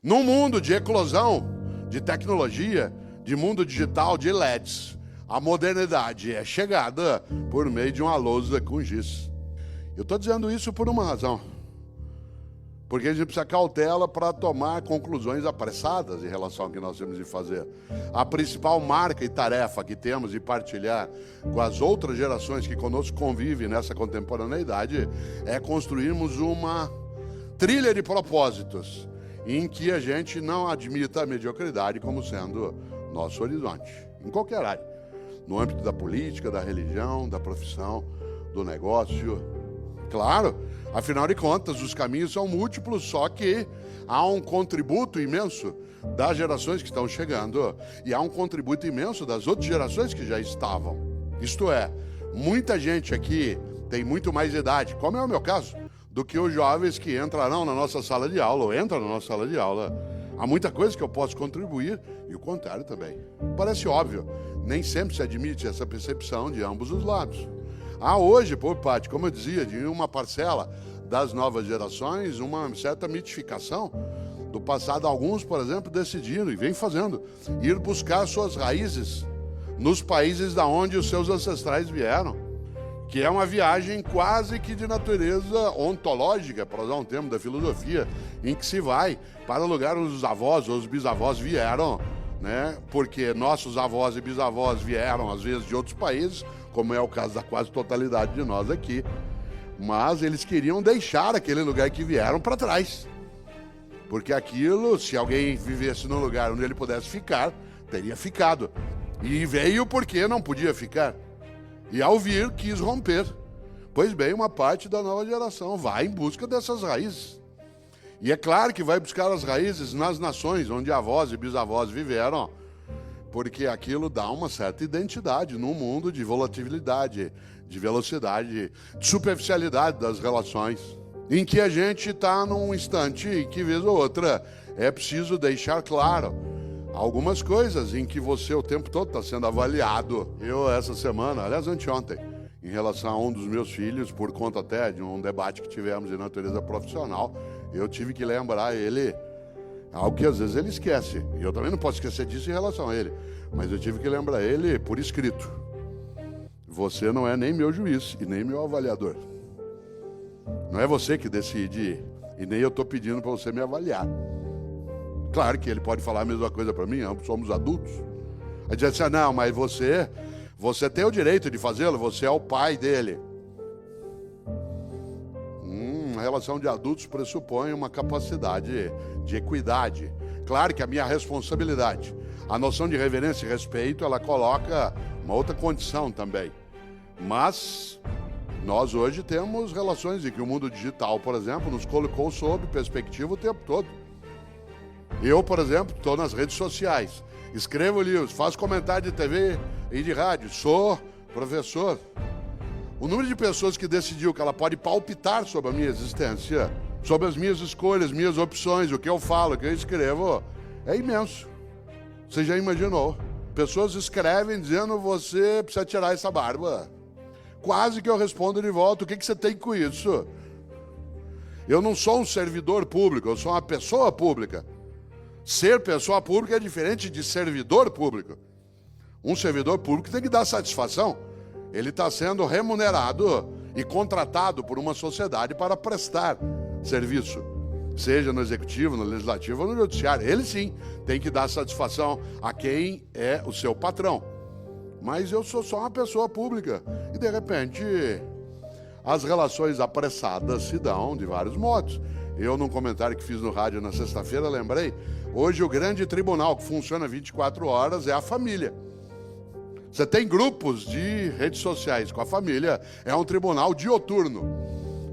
Num mundo de eclosão, de tecnologia, de mundo digital, de LEDs, a modernidade é chegada por meio de uma lousa com giz. Eu estou dizendo isso por uma razão. Porque a gente precisa cautela para tomar conclusões apressadas em relação ao que nós temos de fazer. A principal marca e tarefa que temos de partilhar com as outras gerações que conosco convivem nessa contemporaneidade é construirmos uma trilha de propósitos em que a gente não admita a mediocridade como sendo nosso horizonte, em qualquer área, no âmbito da política, da religião, da profissão, do negócio. Claro, afinal de contas, os caminhos são múltiplos, só que há um contributo imenso das gerações que estão chegando e há um contributo imenso das outras gerações que já estavam. Isto é, muita gente aqui tem muito mais idade, como é o meu caso, do que os jovens que entrarão na nossa sala de aula ou entram na nossa sala de aula. Há muita coisa que eu posso contribuir e o contrário também. Parece óbvio, nem sempre se admite essa percepção de ambos os lados. Há hoje, por parte, como eu dizia, de uma parcela das novas gerações, uma certa mitificação do passado. Alguns, por exemplo, decidiram, e vem fazendo, ir buscar suas raízes nos países da onde os seus ancestrais vieram, que é uma viagem quase que de natureza ontológica, para usar um termo da filosofia, em que se vai para o lugar onde os avós ou os bisavós vieram, né? Porque nossos avós e bisavós vieram, às vezes, de outros países, como é o caso da quase totalidade de nós aqui, mas eles queriam deixar aquele lugar que vieram para trás, porque aquilo, se alguém vivesse num lugar onde ele pudesse ficar, teria ficado, e veio porque não podia ficar, e ao vir quis romper. Pois bem, uma parte da nova geração vai em busca dessas raízes, e é claro que vai buscar as raízes nas nações onde avós e bisavós viveram, porque aquilo dá uma certa identidade num mundo de volatilidade, de velocidade, de superficialidade das relações, em que a gente está num instante em que, vez ou outra, é preciso deixar claro algumas coisas em que você o tempo todo está sendo avaliado. Eu, essa semana, aliás, anteontem, em relação a um dos meus filhos, por conta até de um debate que tivemos de natureza profissional, eu tive que lembrar ele algo que às vezes ele esquece. E eu também não posso esquecer disso em relação a ele. Mas eu tive que lembrar ele por escrito. Você não é nem meu juiz e nem meu avaliador. Não é você que decide e nem eu estou pedindo para você me avaliar. Claro que ele pode falar a mesma coisa para mim, ambos somos adultos. Aí diz assim, não, mas você tem o direito de fazê-lo, você é o pai dele. A relação de adultos pressupõe uma capacidade de equidade. Claro que a minha responsabilidade, a noção de reverência e respeito, ela coloca uma outra condição também. Mas nós hoje temos relações em que o mundo digital, por exemplo, nos colocou sob perspectiva o tempo todo. Eu, por exemplo, estou nas redes sociais, escrevo livros, faço comentário de TV e de rádio, sou professor. O número de pessoas que decidiu que ela pode palpitar sobre a minha existência, sobre as minhas escolhas, minhas opções, o que eu falo, o que eu escrevo, é imenso. Você já imaginou? Pessoas escrevem dizendo, você precisa tirar essa barba. Quase que eu respondo de volta, o que você tem com isso? Eu não sou um servidor público, eu sou uma pessoa pública. Ser pessoa pública é diferente de servidor público. Um servidor público tem que dar satisfação. Ele está sendo remunerado e contratado por uma sociedade para prestar serviço, seja no executivo, no legislativo ou no judiciário. Ele sim tem que dar satisfação a quem é o seu patrão. Mas eu sou só uma pessoa pública e, de repente, as relações apressadas se dão de vários modos. Eu, num comentário que fiz no rádio na sexta-feira, lembrei, hoje o grande tribunal que funciona 24 horas é a família. Você tem grupos de redes sociais com a família, é um tribunal dioturno.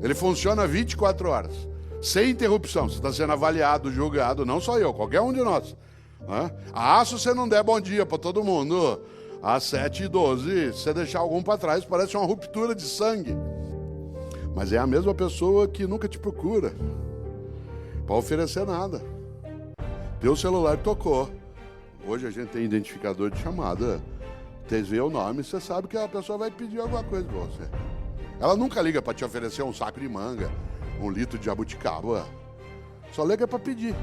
Ele funciona 24 horas, sem interrupção. Você está sendo avaliado, julgado, não só eu, qualquer um de nós. Se você não der bom dia para todo mundo, às 7h12, se você deixar algum para trás, parece uma ruptura de sangue. Mas é a mesma pessoa que nunca te procura para oferecer nada. Teu celular tocou. Hoje a gente tem identificador de chamada. Você vê o nome, você sabe que a pessoa vai pedir alguma coisa para você. Ela nunca liga para te oferecer um saco de manga, um litro de jabuticaba. Só liga para pedir.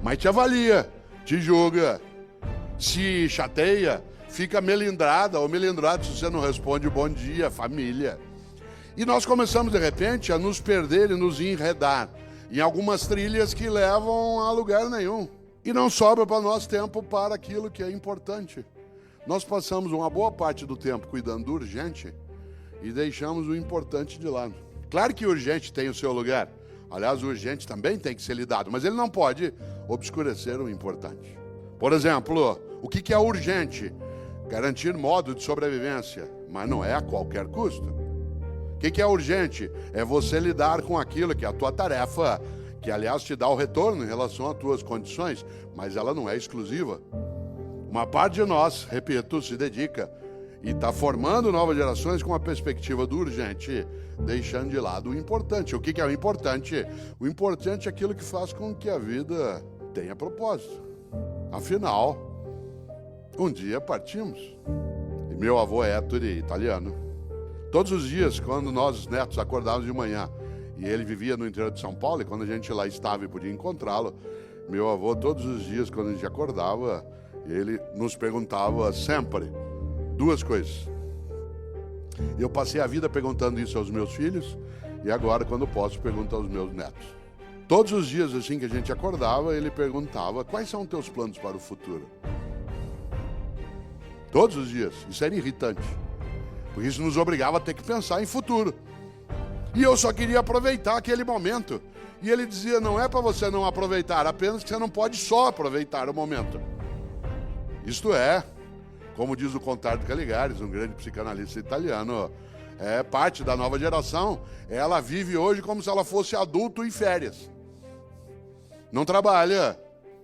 mas te avalia, te julga, se chateia, fica melindrada ou melindrado se você não responde bom dia, família. E nós começamos, de repente, a nos perder e nos enredar em algumas trilhas que levam a lugar nenhum. E não sobra para nós tempo para aquilo que é importante. Nós passamos uma boa parte do tempo cuidando do urgente e deixamos o importante de lado. Claro que o urgente tem o seu lugar. Aliás, o urgente também tem que ser lidado, mas ele não pode obscurecer o importante. Por exemplo, o que é urgente? Garantir modo de sobrevivência, mas não é a qualquer custo. O que é urgente? É você lidar com aquilo que é a tua tarefa, que aliás te dá o retorno em relação às tuas condições, mas ela não é exclusiva. Uma parte de nós, repito, se dedica e está formando novas gerações com a perspectiva do urgente, deixando de lado o importante. O que é o importante? O importante é aquilo que faz com que a vida tenha propósito. Afinal, um dia partimos. E meu avô Ettore, italiano, todos os dias, quando nós, os netos, acordávamos de manhã, e ele vivia no interior de São Paulo, e quando a gente lá estava e podia encontrá-lo, meu avô, todos os dias, quando a gente acordava, ele nos perguntava sempre duas coisas. Eu passei a vida perguntando isso aos meus filhos, e agora, quando posso, pergunto aos meus netos. Todos os dias, assim que a gente acordava, ele perguntava: quais são os teus planos para o futuro? Todos os dias. Isso era irritante, porque isso nos obrigava a ter que pensar em futuro. E eu só queria aproveitar aquele momento. E ele dizia: não é para você não aproveitar, apenas que você não pode só aproveitar o momento. Isto é, como diz o Contardo Caligares, um grande psicanalista italiano, é parte da nova geração. Ela vive hoje como se ela fosse adulto em férias. Não trabalha,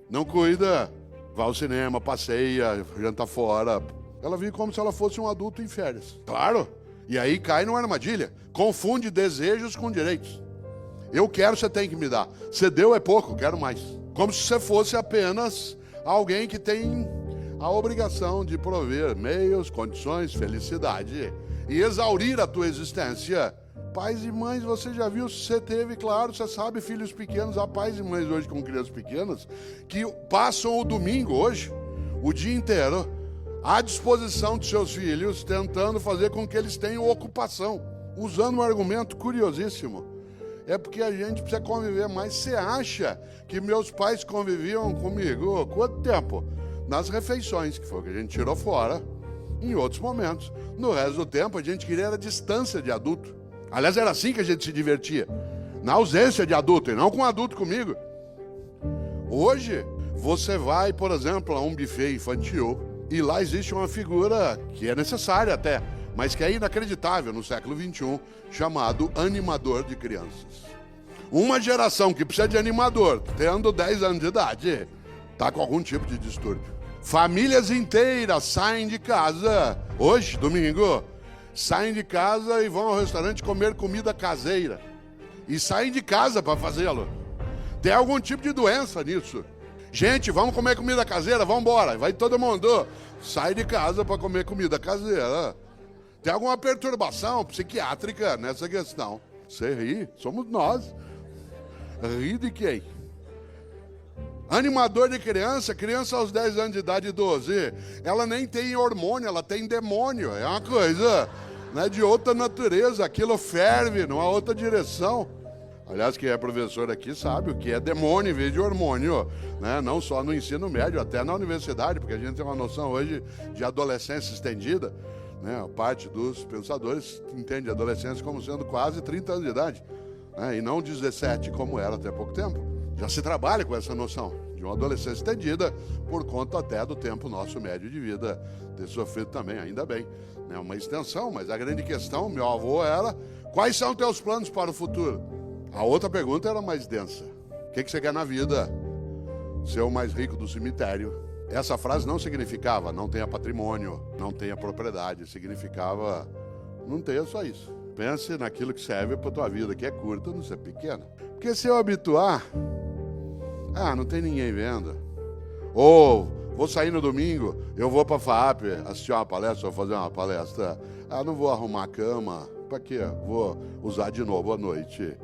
não cuida, vai ao cinema, passeia, janta fora. Ela vive como se ela fosse um adulto em férias. Claro, e aí cai numa armadilha. Confunde desejos com direitos. Eu quero, você tem que me dar. Você deu é pouco, quero mais. Como se você fosse apenas alguém que tem a obrigação de prover meios, condições, felicidade e exaurir a tua existência. Pais e mães, você já viu, se você teve, claro, você sabe, filhos pequenos. Há pais e mães hoje com crianças pequenas que passam o domingo hoje, o dia inteiro, à disposição de seus filhos, tentando fazer com que eles tenham ocupação, usando um argumento curiosíssimo. É porque a gente precisa conviver mais. Você acha que meus pais conviviam comigo quanto tempo? Nas refeições, que foi o que a gente tirou fora, em outros momentos. No resto do tempo, a gente queria a distância de adulto. Aliás, era assim que a gente se divertia, na ausência de adulto, e não com adulto comigo. Hoje, você vai, por exemplo, a um buffet infantil, e lá existe uma figura que é necessária até, mas que é inacreditável no século XXI, chamado animador de crianças. Uma geração que precisa de animador, tendo 10 anos de idade, está com algum tipo de distúrbio. Famílias inteiras saem de casa, hoje, domingo, saem de casa e vão ao restaurante comer comida caseira. E saem de casa para fazê-lo. Tem algum tipo de doença nisso. Gente, vamos comer comida caseira? Vamos embora. Vai todo mundo. Sai de casa para comer comida caseira. Tem alguma perturbação psiquiátrica nessa questão? Você ri, somos nós. Ri de quem? Animador de criança, criança aos 10 anos de idade, 12, ela nem tem hormônio, ela tem demônio. É uma coisa, né, de outra natureza, aquilo ferve numa outra direção. Aliás, quem é professor aqui sabe o que é demônio em vez de hormônio, né? Não só no ensino médio, até na universidade, porque a gente tem uma noção hoje de adolescência estendida, né? A parte dos pensadores entende a adolescência como sendo quase 30 anos de idade, né? E não 17 como era até pouco tempo. Já se trabalha com essa noção de uma adolescência estendida por conta até do tempo nosso médio de vida ter sofrido também, ainda bem, né? Uma extensão, mas a grande questão, meu avô, era: quais são teus planos para o futuro? A outra pergunta era mais densa: o que você quer na vida? Ser o mais rico do cemitério. Essa frase não significava não tenha patrimônio, não tenha propriedade. Significava não tenha só isso. Pense naquilo que serve para a tua vida, que é curta, não ser pequena. Porque se eu habituar, não tem ninguém vendo. Ou vou sair no domingo, eu vou para a FAAP assistir uma palestra ou fazer uma palestra. Não vou arrumar a cama. Para quê? Vou usar de novo à noite.